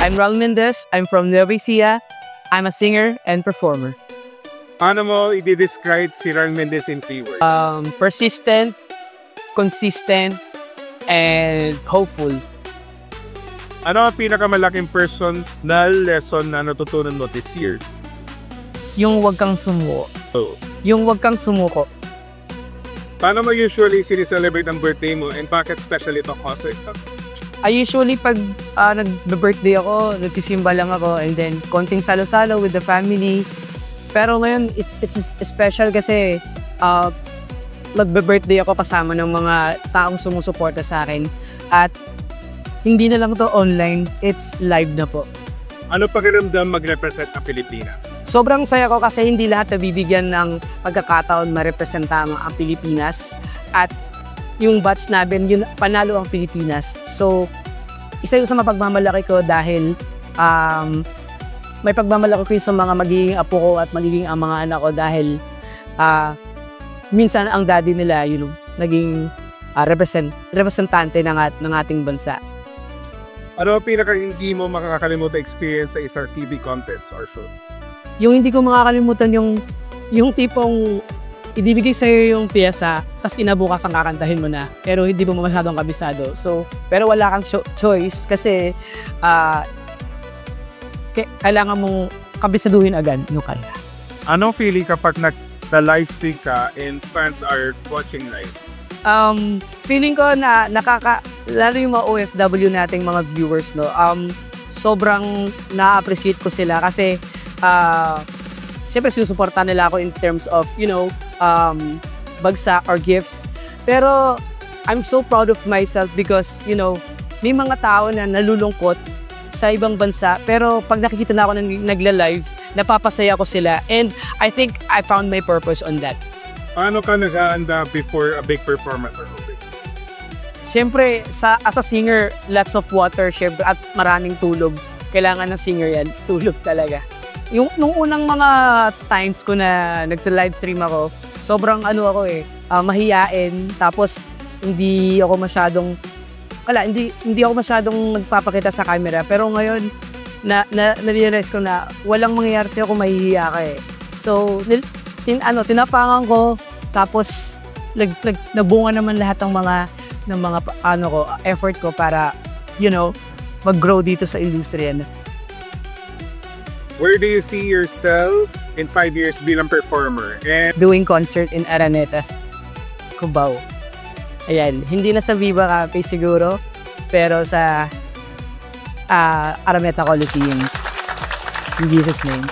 I'm Raul Mendez. I'm from Nueva Ecija. I'm a singer and performer. Paano mo i-describe si Raul Mendez in 3 words? Persistent, consistent, and hopeful. Ano ang pinakamalaking personal lesson na natutunan mo this year? Yung wag kang sumuko. Oh. Yung wag kang sumuko. Paano mo usually sinicelebrate ang birthday mo and bakit special ito kasi? I usually pag nag-birthday ako, nagsisimba lang ako and then konting salo-salo with the family. Pero ngayon, it's special kasi mag-birthday ako kasama ng mga taong sumusuporta sa akin. At hindi na lang to online, it's live na po. Ano pakiramdam mag-represent ang Pilipinas? Sobrang saya ko kasi hindi lahat nabibigyan ng pagkakataon ma-representa ang Pilipinas. At yung batch namin, yun, panalo ang Pilipinas. So, isa yun sa mapagmamalaki ko dahil may pagmamalaki ko sa mga magiging apo ko at magiging ang mga anak ko dahil minsan ang daddy nila yun naging representante ng ating bansa. Ano ang pinaka-hindi mo makakalimutan experience sa isang TV contest or show? Yung hindi ko makakalimutan yung tipong ibibigay sa'yo yung piyesa, tapos inabukas ang kakantahin mo na, pero hindi mo masyadong kabisado. So, pero wala kang choice kasi kailangan mong kabisaduhin agad yung kanta. Anong feeling kapag nag-livestream ka and fans are watching live? Feeling ko na lalo yung mga OFW nating mga viewers, no, sobrang na-appreciate ko sila kasi siyempre sinusuportahan nila ako in terms of, bagsak or gifts. Pero I'm so proud of myself because, may mga tao na nalulungkot sa ibang bansa. Pero pag nakikita na ako nagla-live, napapasaya ko sila. And I think I found my purpose on that. Paano ka nag-aanda before a big performance or something? Siyempre, as a singer, lots of water, syempre, at maraming tulog. Kailangan ng singer yan, tulog talaga. Nung unang mga times ko na nagsa-livestream ako, sobrang mahiyain. Tapos, hindi ako masyadong nagpapakita sa camera. Pero ngayon, na-realize ko na walang mangyayari sa'yo kung mahihiya ka eh. So, tinapangan ko, tapos nagbunga naman lahat ng mga effort ko para, mag-grow dito sa industriya. Where do you see yourself in 5 years bilang performer? And doing concert in Araneta, Cubao. Ayan, hindi na sa Viva Cafe siguro, pero sa Araneta Coliseum. In Jesus' name.